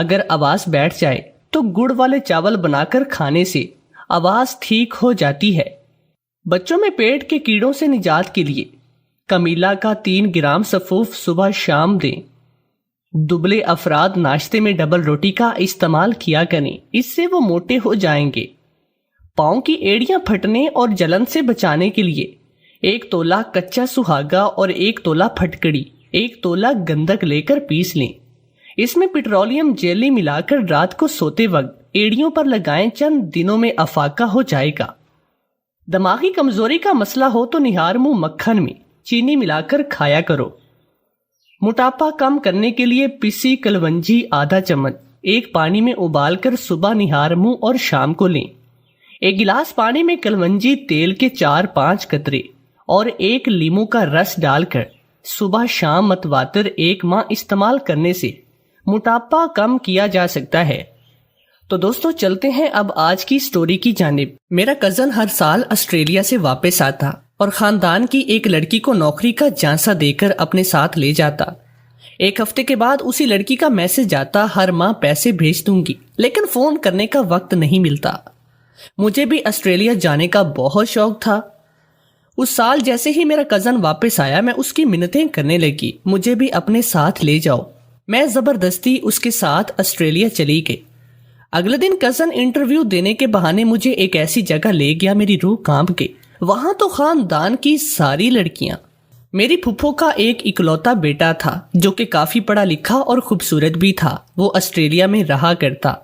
اگر آواز بیٹھ جائے تو گڑ والے چاول بنا کر کھانے سے آواز ٹھیک ہو جاتی ہے۔ بچوں میں پیٹ کے کیڑوں سے نجات کے لیے کمیلا کا 3 گرام سفوف صبح شام دیں۔ دبلے افراد ناشتے میں ڈبل روٹی کا استعمال کیا کریں، اس سے وہ موٹے ہو جائیں گے۔ پاؤں کی ایڑیاں پھٹنے اور جلن سے بچانے کے لیے 1 تولہ کچا سہاگا اور 1 تولہ پھٹکڑی 1 تولہ گندک لے کر پیس لیں۔ اس میں پٹرولیم جیلی ملا کر رات کو سوتے وقت ایڑیوں پر لگائیں، چند دنوں میں افاقہ ہو جائے گا۔ دماغی کمزوری کا مسئلہ ہو تو نہار منہ مکھن میں چینی ملا کر کھایا کرو۔ موٹاپا کم کرنے کے لیے پسی کلونجی آدھا چمچ 1 پانی میں ابال کر صبح نہار منہ اور شام کو لیں۔ 1 گلاس پانی میں کلونجی تیل کے 4-5 قطرے اور 1 لیموں کا رس ڈال کر صبح شام متواتر 1 ماہ استعمال کرنے سے موٹاپا کم کیا جا سکتا ہے۔ تو دوستو چلتے ہیں اب آج کی سٹوری کی جانب۔ میرا کزن ہر سال آسٹریلیا سے واپس آتا اور خاندان کی ایک لڑکی کو نوکری کا جھانسا دے کر اپنے ساتھ لے جاتا۔ 1 ہفتے کے بعد اسی لڑکی کا میسج آتا، ہر ماہ پیسے بھیج دوں گی، لیکن فون کرنے کا وقت نہیں ملتا۔ مجھے بھی آسٹریلیا جانے کا بہت شوق تھا۔ اس سال جیسے ہی میرا کزن واپس آیا میں اس کی منتیں کرنے لگی، مجھے بھی اپنے ساتھ لے جاؤ۔ میں زبردستی اس کے ساتھ آسٹریلیا چلی گئی۔ اگلے دن کزن انٹرویو دینے کے بہانے مجھے ایک ایسی جگہ لے گیا، میری روح کانپ گئی۔ وہاں تو خاندان کی ساری لڑکیاں۔ میری پھپھو کا ایک اکلوتا بیٹا تھا جو کہ کافی پڑھا لکھا اور خوبصورت بھی تھا، وہ آسٹریلیا میں رہا کرتا۔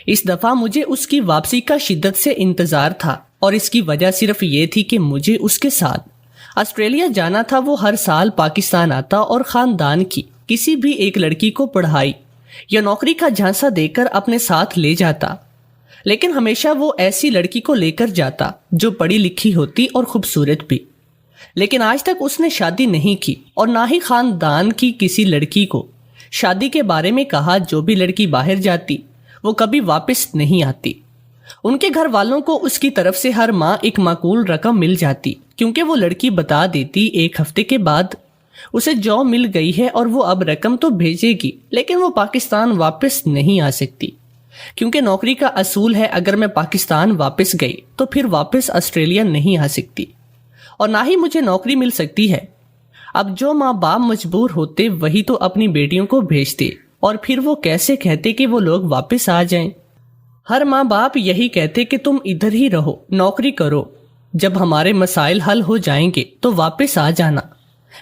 اس دفعہ مجھے اس کی واپسی کا شدت سے انتظار تھا اور اس کی وجہ صرف یہ تھی کہ مجھے اس کے ساتھ آسٹریلیا جانا تھا۔ وہ ہر سال پاکستان آتا اور خاندان کی کسی بھی ایک لڑکی کو پڑھائی یا نوکری کا جھانسا دے کر اپنے ساتھ لے جاتا، لیکن ہمیشہ وہ ایسی لڑکی کو لے کر جاتا جو پڑھی لکھی ہوتی اور خوبصورت بھی۔ لیکن آج تک اس نے شادی نہیں کی اور نہ ہی خاندان کی کسی لڑکی کو شادی کے بارے میں کہا۔ جو بھی لڑکی باہر جاتی وہ کبھی واپس نہیں آتی۔ ان کے گھر والوں کو اس کی طرف سے ہر ماہ ایک معقول رقم مل جاتی، کیونکہ وہ لڑکی بتا دیتی 1 ہفتے کے بعد اسے جاب مل گئی ہے اور وہ اب رقم تو بھیجے گی، لیکن وہ پاکستان واپس نہیں آ سکتی، کیونکہ نوکری کا اصول ہے اگر میں پاکستان واپس گئی تو پھر واپس آسٹریلیا نہیں آ سکتی اور نہ ہی مجھے نوکری مل سکتی ہے۔ اب جو ماں باپ مجبور ہوتے وہی تو اپنی بیٹیوں کو بھیجتے، اور پھر وہ کیسے کہتے کہ وہ لوگ واپس آ جائیں؟ ہر ماں باپ یہی کہتے کہ تم ادھر ہی رہو، نوکری کرو، جب ہمارے مسائل حل ہو جائیں گے تو واپس آ جانا۔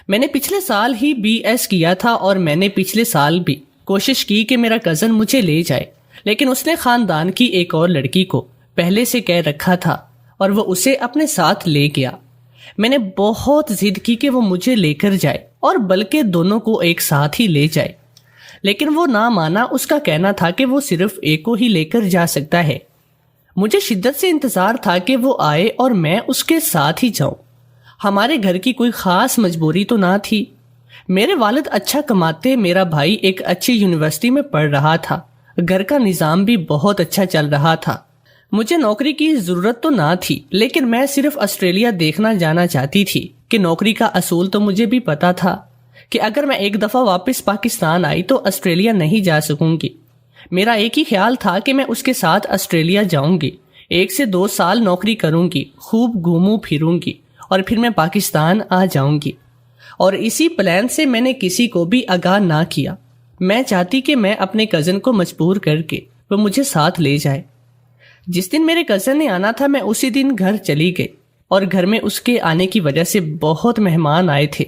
میں نے پچھلے سال ہی BS کیا تھا اور میں نے پچھلے سال بھی کوشش کی کہ میرا کزن مجھے لے جائے، لیکن اس نے خاندان کی ایک اور لڑکی کو پہلے سے کہہ رکھا تھا اور وہ اسے اپنے ساتھ لے گیا۔ میں نے بہت ضد کی کہ وہ مجھے لے کر جائے اور بلکہ دونوں کو ایک ساتھ ہی لے جائے، لیکن وہ نہ مانا۔ اس کا کہنا تھا کہ وہ صرف ایک کو ہی لے کر جا سکتا ہے۔ مجھے شدت سے انتظار تھا کہ وہ آئے اور میں اس کے ساتھ ہی جاؤں۔ ہمارے گھر کی کوئی خاص مجبوری تو نہ تھی۔ میرے والد اچھا کماتے، میرا بھائی ایک اچھی یونیورسٹی میں پڑھ رہا تھا، گھر کا نظام بھی بہت اچھا چل رہا تھا۔ مجھے نوکری کی ضرورت تو نہ تھی، لیکن میں صرف آسٹریلیا دیکھنا جانا چاہتی تھی کہ نوکری کا اصول تو مجھے بھی پتا تھا کہ اگر میں ایک دفعہ واپس پاکستان آئی تو آسٹریلیا نہیں جا سکوں گی۔ میرا ایک ہی خیال تھا کہ میں اس کے ساتھ آسٹریلیا جاؤں گی، 1 سے 2 سال نوکری کروں گی، خوب گھوموں پھروں گی اور پھر میں پاکستان آ جاؤں گی۔ اور اسی پلان سے میں نے کسی کو بھی آگاہ نہ کیا۔ میں چاہتی کہ میں اپنے کزن کو مجبور کر کے وہ مجھے ساتھ لے جائے۔ جس دن میرے کزن نے آنا تھا میں اسی دن گھر چلی گئی، اور گھر میں اس کے آنے کی وجہ سے بہت مہمان آئے تھے،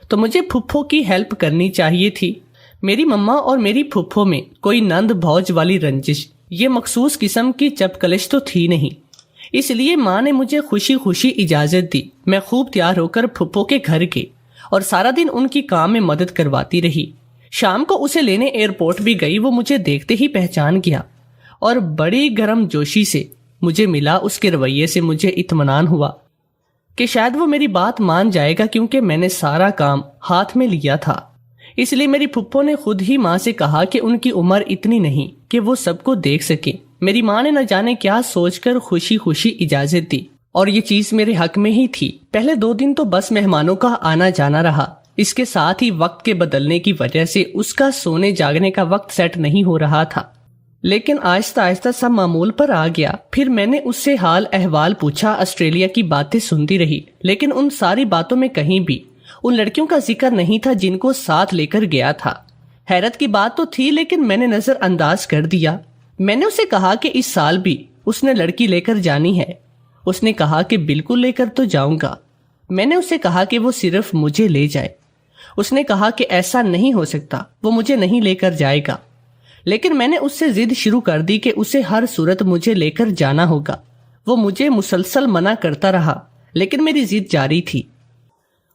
تو مجھے پھپھو کی ہیلپ کرنی چاہیے تھی۔ میری مما اور میری پھپھو میں کوئی نند بھوج والی رنجش، یہ مخصوص قسم کی چپکلش تو تھی نہیں، اس لیے ماں نے مجھے خوشی خوشی اجازت دی۔ میں خوب تیار ہو کر پھپھو کے گھر گئی اور سارا دن ان کی کام میں مدد کرواتی رہی۔ شام کو اسے لینے ایئرپورٹ بھی گئی، وہ مجھے دیکھتے ہی پہچان گیا اور بڑی گرم جوشی سے مجھے ملا۔ اس کے رویے سے مجھے اطمینان ہوا کہ شاید وہ میری بات مان جائے گا، کیونکہ میں نے سارا کام ہاتھ میں لیا تھا۔ اس لیے میری پھپھو نے خود ہی ماں سے کہا کہ ان کی عمر اتنی نہیں کہ وہ سب کو دیکھ سکیں۔ میری ماں نے نہ جانے کیا سوچ کر خوشی خوشی اجازت دی، اور یہ چیز میرے حق میں ہی تھی۔ پہلے 2 دن تو بس مہمانوں کا آنا جانا رہا، اس کے ساتھ ہی وقت کے بدلنے کی وجہ سے اس کا سونے جاگنے کا وقت سیٹ نہیں ہو رہا تھا، لیکن آہستہ آہستہ سب معمول پر آ گیا۔ پھر میں نے اس سے حال احوال پوچھا، آسٹریلیا کی باتیں سنتی رہی، لیکن ان ساری باتوں میں کہیں بھی ان لڑکیوں کا ذکر نہیں تھا جن کو ساتھ لے کر گیا تھا۔ حیرت کی بات تو تھی، لیکن میں نے نظر انداز کر دیا۔ میں نے اسے کہا کہ اس سال بھی اس نے لڑکی لے کر جانی ہے۔ اس نے کہا کہ بالکل لے کر تو جاؤں گا۔ میں نے اسے کہا کہ وہ صرف مجھے لے جائے۔ اس نے کہا کہ ایسا نہیں ہو سکتا، وہ مجھے نہیں لے کر جائے گا، لیکن میں نے اس سے ضد شروع کر دی کہ اسے ہر صورت مجھے لے کر جانا ہوگا۔ وہ مجھے مسلسل منع کرتا رہا، لیکن میری ضد جاری تھی۔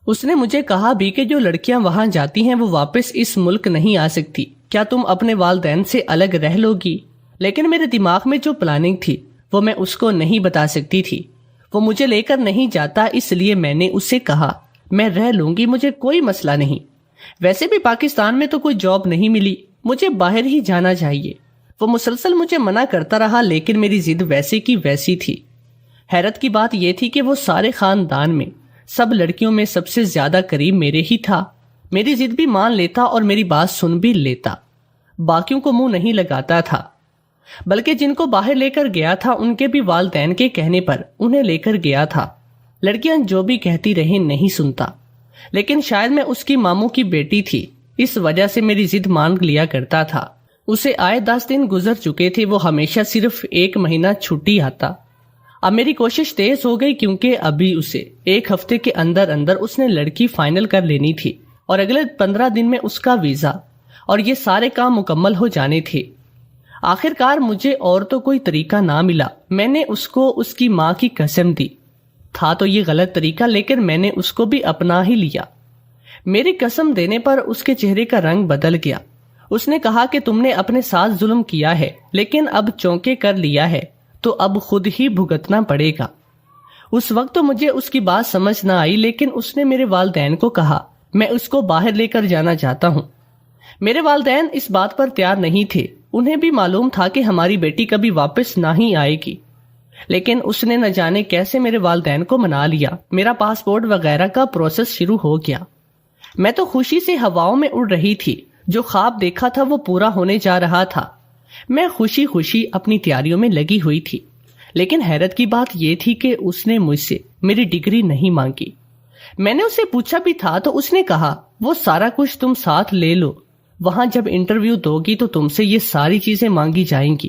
اس نے مجھے کہا بھی کہ جو لڑکیاں وہاں جاتی ہیں وہ واپس اس ملک نہیں آ سکتی، کیا تم اپنے والدین سے الگ رہ لو گی؟ لیکن میرے دماغ میں جو پلاننگ تھی وہ میں اس کو نہیں بتا سکتی تھی۔ وہ مجھے لے کر نہیں جاتا، اس لیے میں نے اس سے کہا میں رہ لوں گی، مجھے کوئی مسئلہ نہیں۔ ویسے بھی پاکستان میں تو کوئی جاب نہیں ملی، مجھے باہر ہی جانا چاہیے۔ وہ مسلسل مجھے منع کرتا رہا، لیکن میری ضد ویسے کی ویسی تھی۔ حیرت کی بات یہ تھی کہ وہ سارے خاندان میں سب لڑکیوں میں سب سے زیادہ قریب میرے ہی تھا۔ میری ضد بھی مان لیتا اور میری بات سن بھی لیتا، باقیوں کو منہ نہیں لگاتا تھا، بلکہ جن کو باہر لے کر گیا تھا ان کے بھی والدین کے کہنے پر انہیں لے کر گیا تھا۔ لڑکیاں جو بھی کہتی رہیں نہیں سنتا، لیکن شاید میں اس کی ماموں کی بیٹی تھی، اس وجہ سے میری ضد مان لیا کرتا تھا۔ اسے آئے 10 دن گزر چکے تھے، وہ ہمیشہ صرف 1 مہینہ چھٹی آتا۔ اب میری کوشش تیز ہو گئی، کیونکہ ابھی اسے 1 ہفتے کے اندر اندر اس نے لڑکی فائنل کر لینی تھی، اور اگلے 15 دن میں اس کا ویزا اور یہ سارے کام مکمل ہو جانے تھے۔ آخر کار مجھے اور تو کوئی طریقہ نہ ملا، میں نے اس کو اس کی ماں کی قسم دی۔ تھا تو یہ غلط طریقہ، لیکن میں نے اس کو بھی اپنا ہی لیا۔ میری قسم دینے پر اس کے چہرے کا رنگ بدل گیا۔ اس نے کہا کہ تم نے اپنے ساتھ ظلم کیا ہے، لیکن اب چونکے کر لیا ہے تو اب خود ہی بھگتنا پڑے گا۔ اس وقت تو مجھے اس کی بات سمجھ نہ آئی، لیکن اس نے میرے والدین کو کہا میں اس کو باہر لے کر جانا چاہتا ہوں۔ میرے والدین اس بات پر تیار نہیں تھے، انہیں بھی معلوم تھا کہ ہماری بیٹی کبھی واپس نہ ہی آئے گی، لیکن اس نے نہ جانے کیسے میرے والدین کو منا لیا۔ میرا پاسپورٹ وغیرہ کا پروسیس شروع ہو گیا۔ میں تو خوشی سے ہواؤں میں اڑ رہی تھی، جو خواب دیکھا تھا وہ پورا ہونے جا رہا تھا۔ میں خوشی خوشی اپنی تیاریوں میں لگی ہوئی تھی، لیکن حیرت کی بات یہ تھی کہ اس نے مجھ سے میری ڈگری نہیں مانگی۔ میں نے اسے پوچھا بھی تھا تو اس نے کہا وہ سارا کچھ تم ساتھ لے لو، وہاں جب انٹرویو دو گی تو تم سے یہ ساری چیزیں مانگی جائیں گی۔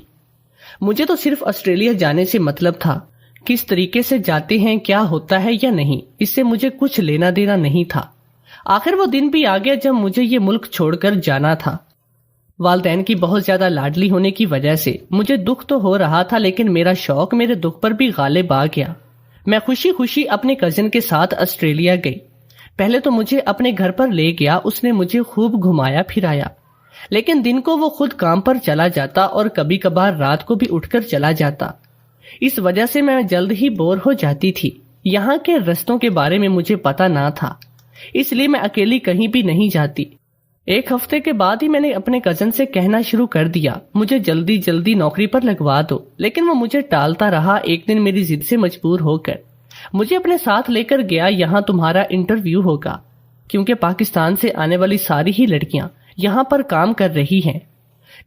مجھے تو صرف آسٹریلیا جانے سے مطلب تھا، کس طریقے سے جاتے ہیں، کیا ہوتا ہے یا نہیں، اس سے مجھے کچھ لینا دینا نہیں تھا۔ آخر وہ دن بھی آ گیا جب مجھے یہ ملک چھوڑ کر جانا تھا۔ والدین کی بہت زیادہ لاڈلی ہونے کی وجہ سے مجھے دکھ تو ہو رہا تھا، لیکن میرا شوق میرے دکھ پر بھی غالب آ گیا۔ میں خوشی خوشی اپنے کزن کے ساتھ آسٹریلیا گئی۔ پہلے تو مجھے اپنے گھر پر لے گیا، اس نے مجھے خوب گھمایا پھرایا، لیکن دن کو وہ خود کام پر چلا جاتا اور کبھی کبھار رات کو بھی اٹھ کر چلا جاتا۔ اس وجہ سے میں جلد ہی بور ہو جاتی تھی۔ یہاں کے رستوں کے بارے میں مجھے پتا نہ تھا، اس لیے میں اکیلی کہیں بھی نہیں جاتی۔ 1 ہفتے کے بعد ہی میں نے اپنے کزن سے کہنا شروع کر دیا مجھے جلدی جلدی نوکری پر لگوا دو، لیکن وہ مجھے ٹالتا رہا۔ ایک دن میری ضد سے مجبور ہو کر مجھے اپنے ساتھ لے کر گیا، یہاں تمہارا انٹرویو ہوگا، کیونکہ پاکستان سے آنے والی ساری ہی لڑکیاں یہاں پر کام کر رہی ہیں۔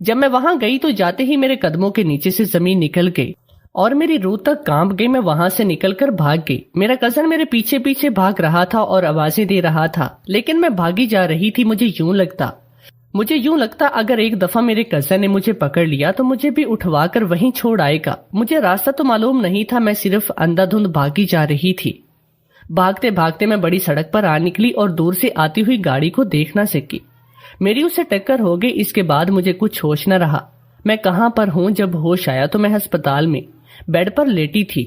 جب میں وہاں گئی تو جاتے ہی میرے قدموں کے نیچے سے زمین نکل گئی اور میری روح تک کانپ گئی۔ میں وہاں سے نکل کر بھاگ گئی۔ میرا کزن میرے پیچھے پیچھے بھاگ رہا تھا اور آوازیں دے رہا تھا، لیکن میں بھاگی جا رہی تھی۔ مجھے یوں لگتا اگر ایک دفعہ میرے کزن نے مجھے پکڑ لیا تو مجھے بھی اٹھوا کر وہیں چھوڑ آئے گا۔ مجھے راستہ تو معلوم نہیں تھا، میں صرف اندھا دھند بھاگی جا رہی تھی۔ بھاگتے بھاگتے میں بڑی سڑک پر آ نکلی اور دور سے آتی ہوئی گاڑی کو دیکھ نہ سکی۔ میری اسے ٹکر ہو گئی۔ اس کے بعد مجھے کچھ ہوش نہ رہا، میں کہاں پر ہوں۔ جب ہوش آیا تو میں ہسپتال میں بیڈ پر لیٹی تھی۔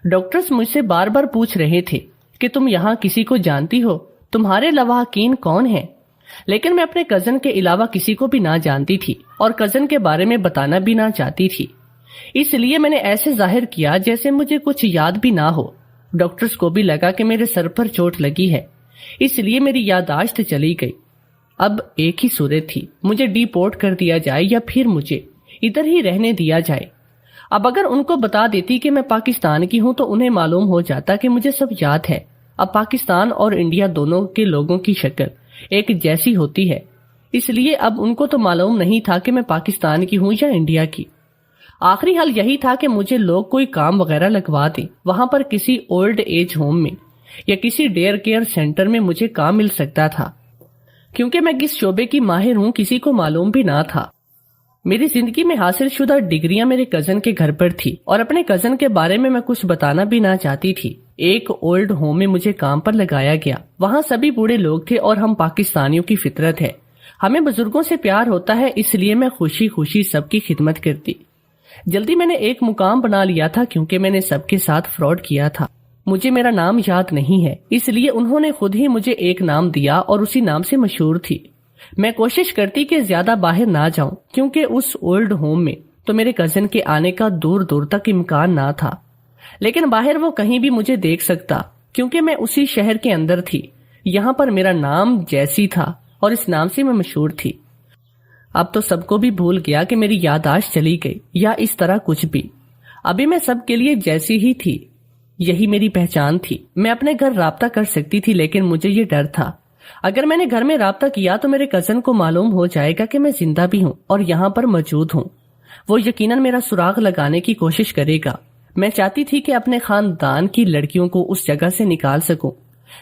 ڈاکٹرز مجھ سے بار بار پوچھ رہے تھے کہ تم یہاں کسی کو جانتی ہو، تمہارے لواحقین کون ہیں؟ لیکن میں اپنے کزن کے علاوہ کسی کو بھی نہ جانتی تھی اور کزن کے بارے میں بتانا بھی نہ چاہتی تھی، اس لیے میں نے ایسے ظاہر کیا جیسے مجھے کچھ یاد بھی نہ ہو۔ ڈاکٹرز کو بھی لگا کہ میرے سر پر چوٹ لگی ہے، اس لیے میری یادداشت چلی گئی۔ اب ایک ہی صورت تھی، مجھے ڈی پورٹ کر دیا جائے یا پھر مجھے ادھر ہی رہنے دیا جائے۔ اب اگر ان کو بتا دیتی کہ میں پاکستان کی ہوں تو انہیں معلوم ہو جاتا کہ مجھے سب یاد ہے۔ اب پاکستان اور انڈیا دونوں کے لوگوں کی شکل ایک جیسی ہوتی ہے، اس لیے اب ان کو تو معلوم نہیں تھا کہ میں پاکستان کی ہوں یا انڈیا کی۔ آخری حل یہی تھا کہ مجھے لوگ کوئی کام وغیرہ لگوا دیں، وہاں پر کسی اولڈ ایج ہوم میں یا کسی ڈیئر کیئر سینٹر میں مجھے کام مل سکتا تھا۔ کیونکہ میں کس شعبے کی ماہر ہوں کسی کو معلوم بھی نہ تھا۔ میری زندگی میں حاصل شدہ ڈگریاں میرے کزن کے گھر پر تھی اور اپنے کزن کے بارے میں کچھ بتانا بھی نہ چاہتی تھی۔ ایک اولڈ ہوم میں مجھے کام پر لگایا گیا۔ وہاں سبھی بوڑھے لوگ تھے اور ہم پاکستانیوں کی فطرت ہے، ہمیں بزرگوں سے پیار ہوتا ہے، اس لیے میں خوشی خوشی سب کی خدمت کرتی۔ جلدی میں نے ایک مقام بنا لیا تھا کیونکہ میں نے سب کے ساتھ فراڈ کیا تھا۔ مجھے میرا نام یاد نہیں ہے، اس لیے انہوں نے خود ہی مجھے ایک نام دیا اور اسی نام سے مشہور تھی۔ میں کوشش کرتی کہ زیادہ باہر نہ جاؤں کیونکہ اس اولڈ ہوم میں تو میرے کزن کے آنے کا دور دور تک امکان نہ تھا، لیکن باہر وہ کہیں بھی مجھے دیکھ سکتا کیونکہ میں اسی شہر کے اندر تھی۔ یہاں پر میرا نام جیسی تھا اور اس نام سے میں مشہور تھی۔ اب تو سب کو بھی بھول گیا کہ میری یادداشت چلی گئی یا اس طرح کچھ بھی، ابھی میں سب کے لیے جیسی ہی تھی، یہی میری پہچان تھی۔ میں اپنے گھر رابطہ کر سکتی تھی لیکن مجھے یہ ڈر تھا اگر میں نے گھر میں رابطہ کیا تو میرے کزن کو معلوم ہو جائے گا کہ میں زندہ بھی ہوں اور یہاں پر موجود ہوں۔ وہ یقیناً میرا سراغ لگانے کی کوشش کرے گا۔ میں چاہتی تھی کہ اپنے خاندان کی لڑکیوں کو اس جگہ سے نکال سکوں،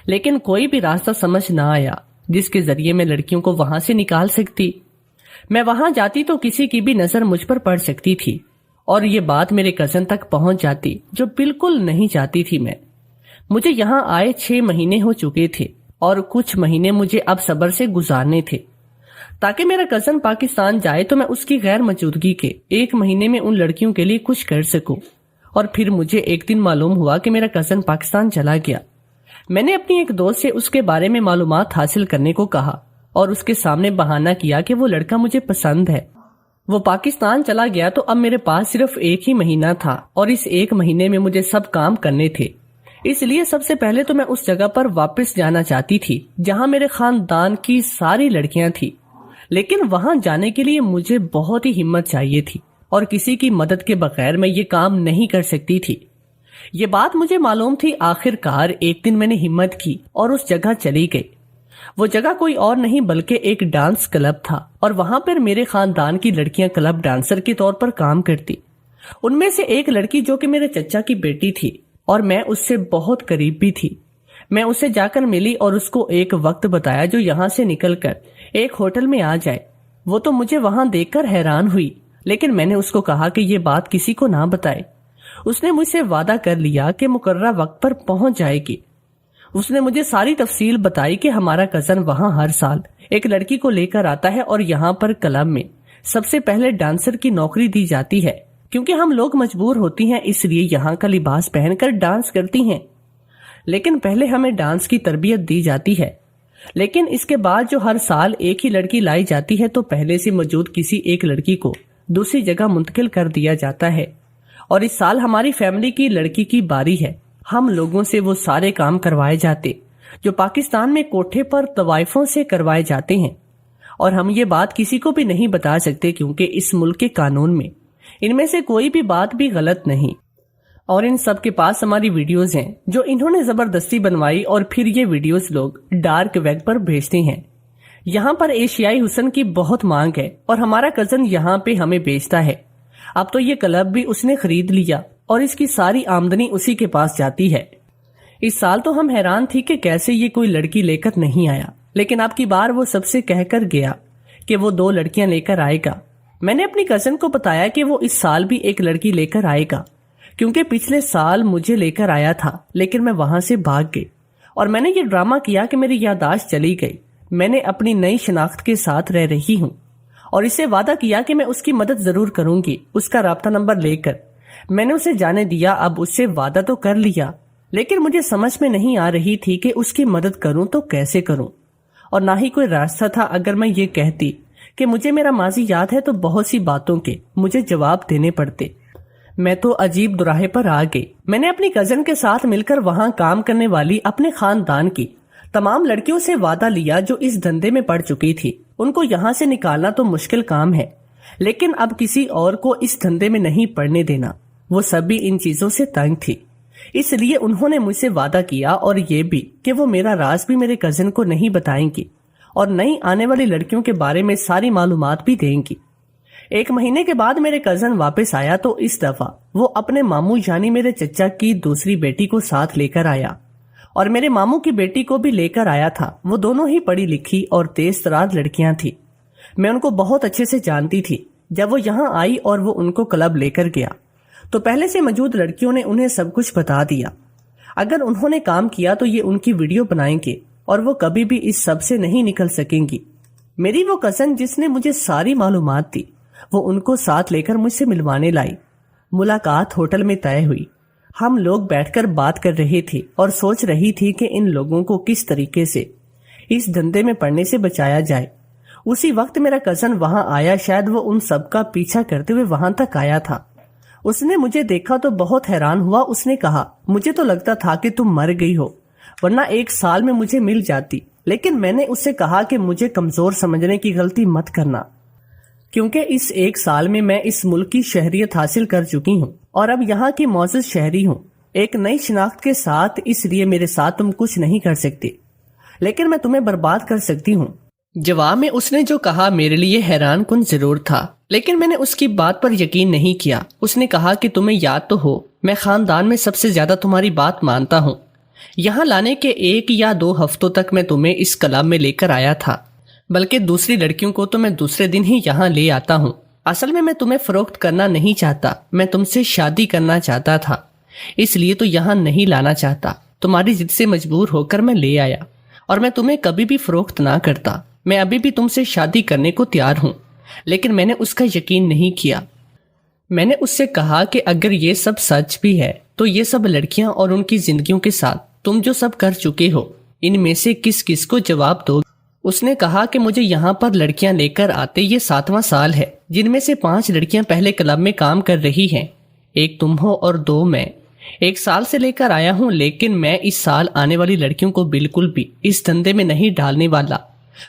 لیکن کوئی بھی راستہ سمجھ نہ آیا جس کے ذریعے میں لڑکیوں کو وہاں سے نکال سکتی۔ میں وہاں جاتی تو کسی کی بھی نظر مجھ پر پڑ سکتی تھی اور یہ بات میرے کزن تک پہنچ جاتی جو بالکل نہیں چاہتی تھی میں۔ مجھے یہاں آئے 6 مہینے ہو چکے تھے اور کچھ مہینے مجھے اب صبر سے گزارنے تھے تاکہ میرا کزن پاکستان جائے تو میں اس کی غیر موجودگی کے 1 مہینے میں ان لڑکیوں کے لیے کچھ کر سکوں۔ اور پھر مجھے ایک دن معلوم ہوا کہ میرا کزن پاکستان چلا گیا۔ میں نے اپنی ایک دوست سے اس کے بارے میں معلومات حاصل کرنے کو کہا اور اس کے سامنے بہانہ کیا کہ وہ لڑکا مجھے پسند ہے۔ وہ پاکستان چلا گیا تو اب میرے پاس صرف 1 ہی مہینہ تھا اور اس 1 مہینے میں مجھے سب کام کرنے تھے۔ اس لیے سب سے پہلے تو میں اس جگہ پر واپس جانا چاہتی تھی جہاں میرے خاندان کی ساری لڑکیاں تھی، لیکن وہاں جانے کے لیے مجھے بہت ہی ہمت چاہیے تھی اور کسی کی مدد کے بغیر میں یہ کام نہیں کر سکتی تھی۔ یہ بات مجھے معلوم تھی۔ آخر کار ایک دن میں نے ہمت کی اور اس جگہ چلی گئی۔ وہ جگہ کوئی اور نہیں بلکہ ایک ڈانس کلب تھا اور وہاں پر میرے خاندان کی لڑکیاں کلب ڈانسر کے طور پر کام کرتی۔ ان میں سے ایک لڑکی جو کہ میرے چچا کی بیٹی تھی اور میں اس سے بہت قریب بھی تھی، میں اسے جا کر ملی اور اس کو ایک وقت بتایا جو یہاں سے نکل کر ایک ہوٹل میں آ جائے۔ وہ تو مجھے وہاں دیکھ کر حیران ہوئی، لیکن میں نے اس کو کہا کہ یہ بات کسی کو نہ بتائے۔ اس نے مجھ سے وعدہ کر لیا کہ مقررہ وقت پر پہنچ جائے گی۔ اس نے مجھے ساری تفصیل بتائی کہ ہمارا کزن وہاں ہر سال ایک لڑکی کو لے کر آتا ہے اور یہاں پر کلب میں سب سے پہلے ڈانسر کی نوکری دی جاتی ہے کیونکہ ہم لوگ مجبور ہوتی ہیں، اس لیے یہاں کا لباس پہن کر ڈانس کرتی ہیں، لیکن پہلے ہمیں ڈانس کی تربیت دی جاتی ہے۔ لیکن اس کے بعد جو ہر سال ایک ہی لڑکی لائی جاتی ہے تو پہلے سے موجود کسی ایک لڑکی کو دوسری جگہ منتقل کر دیا جاتا ہے، اور اس سال ہماری فیملی کی لڑکی کی باری ہے۔ ہم لوگوں سے وہ سارے کام کروائے جاتے جو پاکستان میں کوٹھے پر طوائفوں سے کروائے جاتے ہیں، اور ہم یہ بات کسی کو بھی نہیں بتا سکتے کیونکہ اس ملک کے قانون میں ان میں سے کوئی بھی بات بھی غلط نہیں۔ اور ان سب کے پاس ہماری ویڈیوز ہیں جو انہوں نے زبردستی بنوائی اور پھر یہ ویڈیوز لوگ ڈارک ویب پر بھیجتے ہیں۔ یہاں پر ایشیائی حسن کی بہت مانگ ہے اور ہمارا کزن یہاں پہ ہمیں بیچتا ہے۔ اب تو یہ کلب بھی اس نے خرید لیا اور اس کی ساری آمدنی اسی کے پاس جاتی ہے۔ اس سال تو ہم حیران تھی کہ کیسے یہ کوئی لڑکی لے کر نہیں آیا، لیکن اب کی بار وہ سب سے کہہ کر گیا کہ وہ 2 لڑکیاں لے کر آئے گا۔ میں نے اپنی کزن کو بتایا کہ وہ اس سال بھی ایک لڑکی لے کر آئے گا کیونکہ پچھلے سال مجھے لے کر آیا تھا، لیکن میں وہاں سے بھاگ گئی اور میں نے یہ ڈرامہ کیا کہ میری یادداشت چلی گئی۔ میں نے اپنی نئی شناخت کے ساتھ رہ رہی ہوں اور اسے وعدہ کیا کہ میں اس کی مدد ضرور کروں گی۔ اس کا رابطہ نمبر لے کر میں نے اسے جانے دیا۔ اب اس سے وعدہ تو کر لیا، لیکن مجھے سمجھ میں نہیں آ رہی تھی کہ اس کی مدد کروں تو کیسے کروں، اور نہ ہی کوئی راستہ تھا۔ اگر میں یہ کہتی کہ مجھے میرا ماضی یاد ہے تو بہت سی باتوں کے مجھے جواب دینے پڑتے۔ میں تو عجیب دراہے پر آ گئی۔ میں نے اپنی کزن کے ساتھ مل کر وہاں کام کرنے والی اپنے خاندان کی تمام لڑکیوں سے وعدہ لیا جو اس دھندے میں پڑ چکی تھی۔ ان کو یہاں سے نکالنا تو مشکل کام ہے، لیکن اب کسی اور کو اس دھندے میں نہیں پڑنے دینا۔ وہ سب بھی ان چیزوں سے تنگ تھی، اس لیے انہوں نے مجھ سے وعدہ کیا اور یہ بھی کہ وہ میرا راز بھی میرے کزن کو نہیں بتائیں گی اور نئی آنے والی لڑکیوں کے بارے میں ساری معلومات بھی دیں گی۔ 1 مہینے کے بعد میرے کزن واپس آیا تو اس دفعہ وہ اپنے ماموں یعنی میرے چچا کی دوسری بیٹی کو ساتھ لے کر آیا اور میرے ماموں کی بیٹی کو بھی لے کر آیا تھا۔ وہ دونوں ہی پڑھی لکھی اور تیز ترار لڑکیاں تھی۔ میں ان کو بہت اچھے سے جانتی تھی۔ جب وہ یہاں آئی اور وہ ان کو کلب لے کر گیا تو پہلے سے موجود لڑکیوں نے انہیں سب کچھ بتا دیا۔ اگر انہوں نے کام کیا تو یہ ان کی ویڈیو بنائیں گے اور وہ کبھی بھی اس سب سے نہیں نکل سکیں گی۔ میری وہ کزن جس نے مجھے ساری معلومات دی وہ ان کو ساتھ لے کر مجھ سے ملوانے لائی۔ ملاقات ہوٹل میں طے ہوئی۔ ہم لوگ بیٹھ کر بات کر رہے تھے اور سوچ رہی تھی کہ ان لوگوں کو کس طریقے سے اس دھندے میں پڑنے سے بچایا جائے۔ اسی وقت میرا کزن وہاں آیا، شاید وہ ان سب کا پیچھا کرتے ہوئے وہاں تک آیا تھا۔ اس نے مجھے دیکھا تو بہت حیران ہوا۔ اس نے کہا، مجھے تو لگتا تھا کہ تم مر گئی ہو، ورنہ 1 سال میں مجھے مل جاتی۔ لیکن میں نے اس سے کہا کہ مجھے کمزور سمجھنے کی غلطی مت کرنا، کیونکہ اس 1 سال میں اس ملک کی شہریت حاصل کر چکی ہوں اور اب یہاں کی معزز شہری ہوں، ایک نئی شناخت کے ساتھ۔ اس لیے میرے ساتھ تم کچھ نہیں کر سکتے، لیکن میں تمہیں برباد کر سکتی ہوں۔ جواب میں اس نے جو کہا میرے لیے حیران کن ضرور تھا، لیکن میں نے اس کی بات پر یقین نہیں کیا۔ اس نے کہا کہ تمہیں یاد تو ہو میں خاندان میں سب سے زیادہ تمہاری بات مانتا ہوں۔ یہاں لانے کے 1 یا 2 ہفتوں تک میں تمہیں اس کلب میں لے کر آیا تھا، بلکہ دوسری لڑکیوں کو تو میں دوسرے دن ہی یہاں لے آتا ہوں۔ اصل میں تمہیں فروخت کرنا نہیں چاہتا، میں تم سے شادی کرنا چاہتا تھا، اس لیے تو یہاں نہیں لانا چاہتا۔ تمہاری ضد سے مجبور ہو کر میں لے آیا اور میں تمہیں کبھی بھی فروخت نہ کرتا۔ میں ابھی بھی تم سے شادی کرنے کو تیار ہوں، لیکن میں نے اس کا یقین نہیں کیا۔ میں نے اس سے کہا کہ اگر یہ سب سچ بھی ہے تو یہ سب لڑکیاں اور ان کی زندگیوں کے ساتھ تم جو سب کر چکے ہو، ان میں سے کس کس کو جواب دو؟ اس نے کہا کہ مجھے یہاں پر لڑکیاں لے کر آتے یہ 7واں سال ہے، جن میں سے 5 لڑکیاں پہلے کلب میں کام کر رہی ہیں، 1 تم ہو اور 2 میں۔ 1 سال سے لے کر آیا ہوں، لیکن میں اس سال آنے والی لڑکیوں کو بالکل بھی اس دھندے میں نہیں ڈالنے والا۔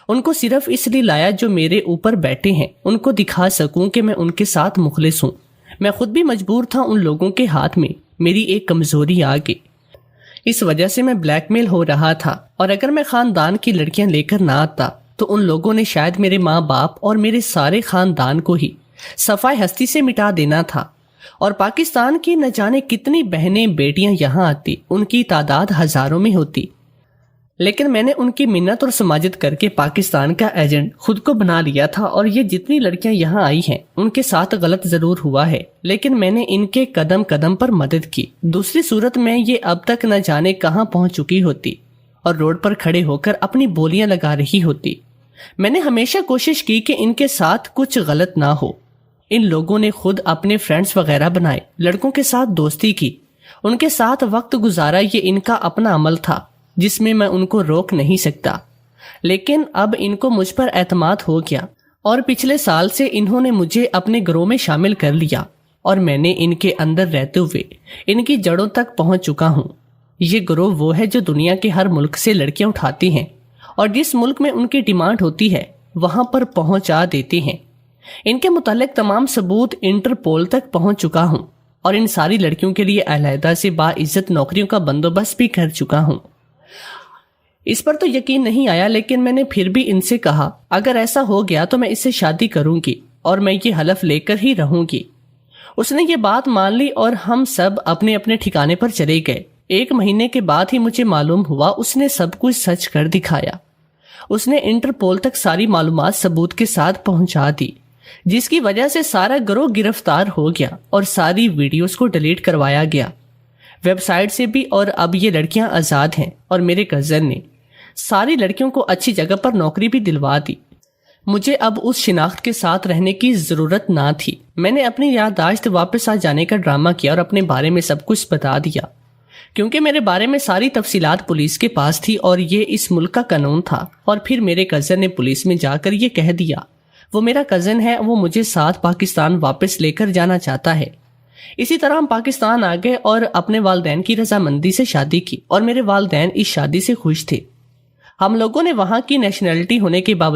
ان کو صرف اس لیے لایا جو میرے اوپر بیٹھے ہیں، ان کو دکھا سکوں کہ میں ان کے ساتھ مخلص ہوں۔ میں خود بھی مجبور تھا، ان لوگوں کے ہاتھ میں میری ایک کمزوری آ گئی، اس وجہ سے میں بلیک میل ہو رہا تھا، اور اگر میں خاندان کی لڑکیاں لے کر نہ آتا تو ان لوگوں نے شاید میرے ماں باپ اور میرے سارے خاندان کو ہی صفائے ہستی سے مٹا دینا تھا، اور پاکستان کی نہ جانے کتنی بہنیں بیٹیاں یہاں آتی، ان کی تعداد ہزاروں میں ہوتی۔ لیکن میں نے ان کی منت اور سماجت کر کے پاکستان کا ایجنٹ خود کو بنا لیا تھا، اور یہ جتنی لڑکیاں یہاں آئی ہیں ان کے ساتھ غلط ضرور ہوا ہے، لیکن میں نے ان کے قدم قدم پر مدد کی۔ دوسری صورت میں یہ اب تک نہ جانے کہاں پہنچ چکی ہوتی اور روڈ پر کھڑے ہو کر اپنی بولیاں لگا رہی ہوتی۔ میں نے ہمیشہ کوشش کی کہ ان کے ساتھ کچھ غلط نہ ہو۔ ان لوگوں نے خود اپنے فرینڈز وغیرہ بنائے، لڑکوں کے ساتھ دوستی کی، ان کے ساتھ وقت گزارا، یہ ان کا اپنا عمل تھا جس میں ان کو روک نہیں سکتا۔ لیکن اب ان کو مجھ پر اعتماد ہو گیا، اور پچھلے سال سے انہوں نے مجھے اپنے گروہ میں شامل کر لیا، اور میں نے ان کے اندر رہتے ہوئے ان کی جڑوں تک پہنچ چکا ہوں۔ یہ گروہ وہ ہے جو دنیا کے ہر ملک سے لڑکیاں اٹھاتی ہیں، اور جس ملک میں ان کی ڈیمانڈ ہوتی ہے وہاں پر پہنچا دیتے ہیں۔ ان کے متعلق تمام ثبوت انٹرپول تک پہنچ چکا ہوں، اور ان ساری لڑکیوں کے لیے علیحدہ سے باعزت نوکریوں کا بندوبست بھی کر چکا ہوں۔ اس پر تو یقین نہیں آیا، لیکن میں نے پھر بھی ان سے کہا اگر ایسا ہو گیا تو میں اس سے شادی کروں گی، اور میں یہ حلف لے کر ہی رہوں گی۔ اس نے یہ بات مان لی اور ہم سب اپنے اپنے ٹھکانے پر چلے گئے۔ 1 مہینے کے بعد ہی مجھے معلوم ہوا اس نے سب کچھ سچ کر دکھایا۔ اس نے انٹرپول تک ساری معلومات ثبوت کے ساتھ پہنچا دی، جس کی وجہ سے سارا گروہ گرفتار ہو گیا اور ساری ویڈیوز کو ڈیلیٹ کروایا گیا ویب سائٹ سے بھی، اور اب یہ لڑکیاں آزاد ہیں، اور میرے کزن نے ساری لڑکیوں کو اچھی جگہ پر نوکری بھی دلوا دی۔ مجھے اب اس شناخت کے ساتھ رہنے کی ضرورت نہ تھی۔ میں نے اپنی یادداشت واپس آ جانے کا ڈرامہ کیا اور اپنے بارے میں سب کچھ بتا دیا، کیونکہ میرے بارے میں ساری تفصیلات پولیس کے پاس تھی اور یہ اس ملک کا قانون تھا۔ اور پھر میرے کزن نے پولیس میں جا کر یہ کہہ دیا، وہ میرا کزن ہے، وہ مجھے ساتھ پاکستان واپس لے کر جانا چاہتا ہے۔ اسی طرح ہم پاکستان آ گئے اور اپنے والدین کی رضامندی سے شادی کی، اور میرے والدین اس شادی سے خوش تھے۔ ہم لوگوں نے وہاں کی نیشنلٹی ہونے کے باوجود